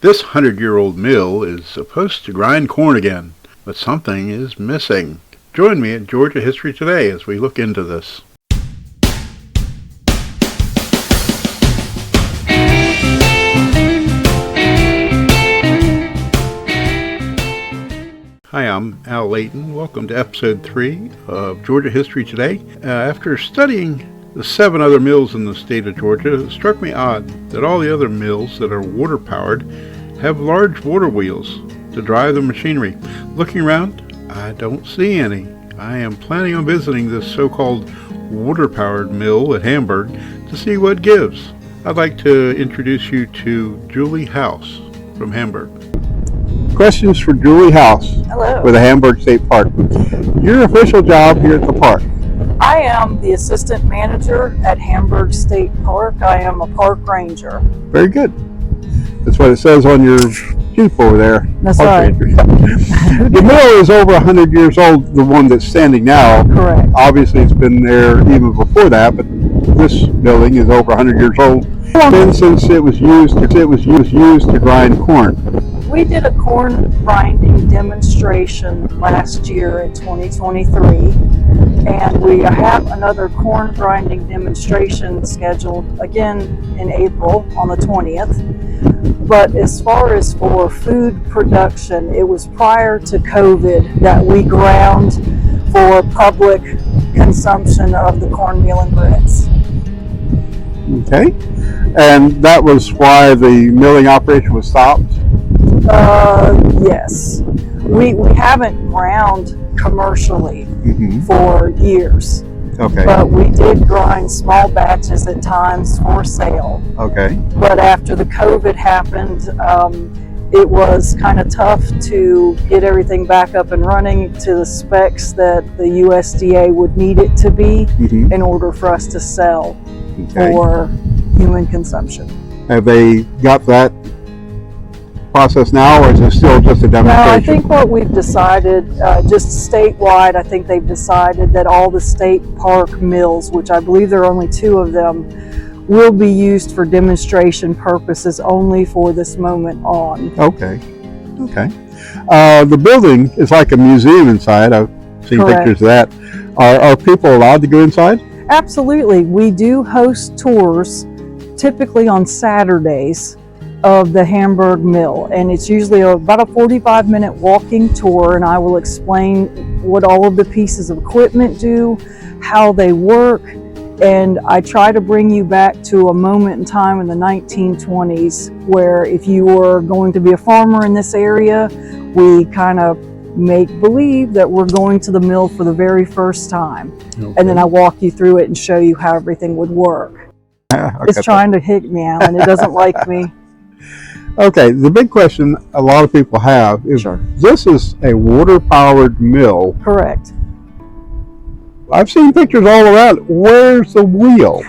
This 100-year-old mill is supposed to grind corn again, but something is missing. Join me at Georgia History Today as we look into this. Hi, I'm Al Layton. Welcome to episode 3 of Georgia History Today. After studying the 7 other mills in the state of Georgia, it struck me odd that all the other mills that are water-powered have large water wheels to drive the machinery. Looking around, I don't see any. I am planning on visiting this so-called water-powered mill at Hamburg to see what gives. I'd like to introduce you to Julie House from Hamburg. Questions for Julie House. Hello. With the Hamburg State Park. Your official job here at the park? I am the assistant manager at Hamburg State Park. I am a park ranger. Very good. That's what it says on your Jeep over there. That's park right. The mill is over 100 years old, the one that's standing now. Correct. Obviously it's been there even before that, but this building is over 100 years old. How long has it been since it was used to grind corn? We did a corn grinding demonstration last year in 2023, and we have another corn grinding demonstration scheduled again in April on the 20th. But as far as for food production, it was prior to COVID that we ground for public consumption of the cornmeal and grits. Okay. And that was why the milling operation was stopped? Yes. We haven't ground commercially for years. Okay. But we did grind small batches at times for sale. Okay. But after the COVID happened, it was kind of tough to get everything back up and running to the specs that the USDA would need it to be in order for us to sell for human consumption. Have they got that process now, or is it still just a demonstration? No, I think what we've decided, just statewide, I think they've decided that all the state park mills, which I believe there are only 2 of them, will be used for demonstration purposes only for this moment on. Okay. Okay. The building is like a museum inside. I've seen Correct. pictures of that. Are people allowed to go inside? Absolutely. We do host tours, typically on Saturdays, of the Hamburg Mill, and it's usually about a 45-minute walking tour, and I will explain what all of the pieces of equipment do, how they work, and I try to bring you back to a moment in time in the 1920s where if you were going to be a farmer in this area, we kind of make believe that we're going to the mill for the very first time. And then I walk you through it and show you how everything would work. It's trying to hit me, Alan. It doesn't like me. Okay, the big question a lot of people have is, this is a water-powered mill. Correct. I've seen pictures all around. Where's the wheel?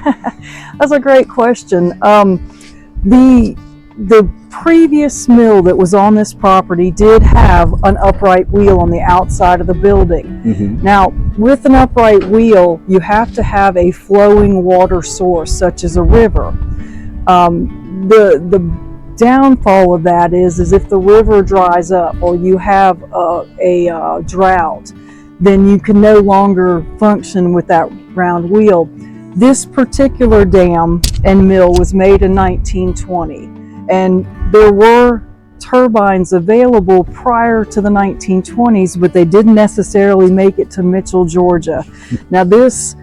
That's a great question. The previous mill that was on this property did have an upright wheel on the outside of the building. Now, with an upright wheel, you have to have a flowing water source, such as a river. The downfall of that is if the river dries up or you have a drought, then you can no longer function with that round wheel. This particular dam and mill was made in 1920, and there were turbines available prior to the 1920s, but they didn't necessarily make it to Mitchell, Georgia. Now this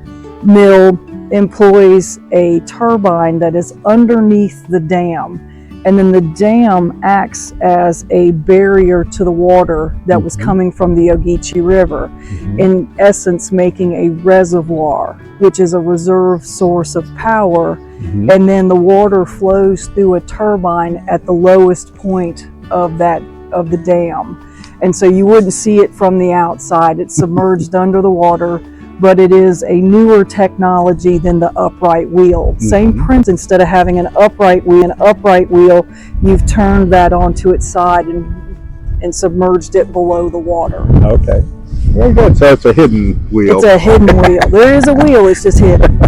mill employs a turbine that is underneath the dam, and then the dam acts as a barrier to the water that was coming from the Ogeechee River, in essence making a reservoir, which is a reserve source of power, and then the water flows through a turbine at the lowest point of the dam. And so you wouldn't see it from the outside. It's submerged under the water, but it is a newer technology than the upright wheel. Same principle. Instead of having an upright wheel, you've turned that onto its side and submerged it below the water. Okay. Very good. So it's a hidden wheel. It's a hidden wheel. There is a wheel, it's just hidden.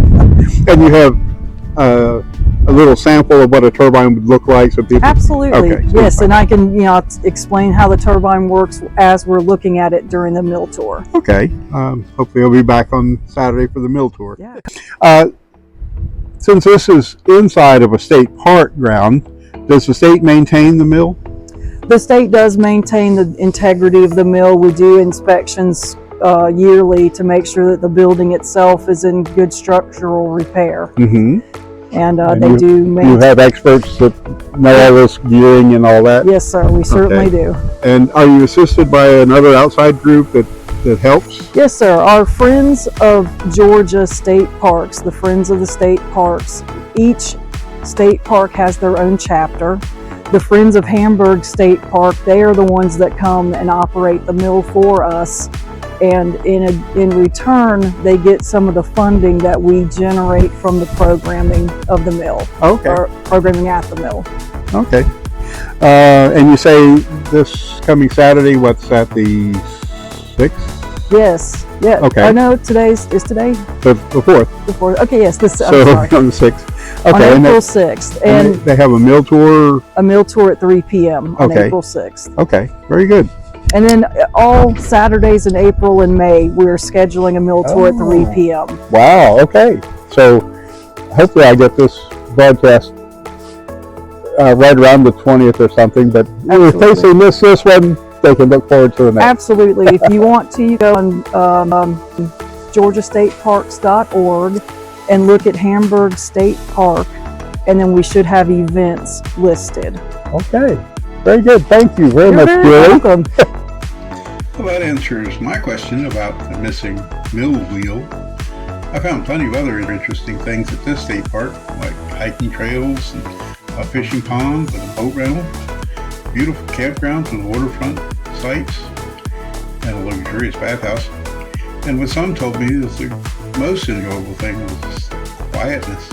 And you have a little sample of what a turbine would look like so people? Absolutely, Okay, so yes, and I can explain how the turbine works as we're looking at it during the mill tour. Okay, hopefully I'll be back on Saturday for the mill tour. Yeah. Since this is inside of a state park ground, does the state maintain the mill? The state does maintain the integrity of the mill. We do inspections yearly to make sure that the building itself is in good structural repair. Mm-hmm. And you, do You maintain. have experts that know all this gearing and all that? Yes, sir, we certainly do. And are you assisted by another outside group that helps? Yes, sir. Our Friends of Georgia State Parks, the Friends of the State Parks, each state park has their own chapter. The Friends of Hamburg State Park, they are the ones that come and operate the mill for us. And in return, they get some of the funding that we generate from the programming of the mill. Okay. Or programming at the mill. Okay. And you say this coming Saturday, what's that, the 6th? Yes. Yeah. Okay. I know is today The 4th. the 4th. Okay. Yes. I'm So sorry. on the 6th. On Okay. April 6th, And and they have a mill tour. a mill tour at 3 p.m. on Okay. April 6th. Okay. Very good. And then all Saturdays in April and May, we're scheduling a mill tour at 3 p.m. Wow. Okay. So hopefully I get this broadcast right around the 20th or something. But in case they miss this one, they can look forward to the next. Absolutely. If you want to, you go on georgiastateparks.org and look at Hamburg State Park, and then we should have events listed. Okay. Very good. Thank you very much, You're Julie. very welcome. Well, that answers my question about the missing mill wheel. I found plenty of other interesting things at this state park, like hiking trails and a fishing pond and a boat rental, beautiful campgrounds with waterfront sites, and a luxurious bathhouse. And what some told me is the most enjoyable thing was quietness.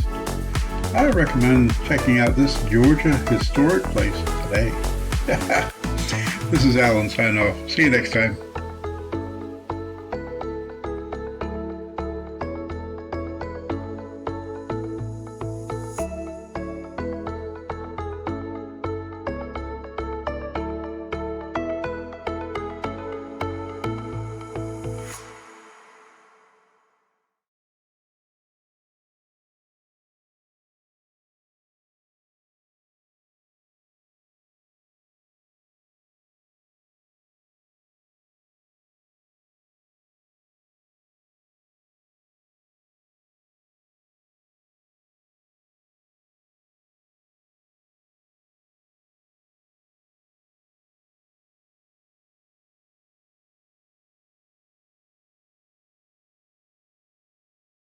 I recommend checking out this Georgia historic place today. This is Alan signing off. See you next time.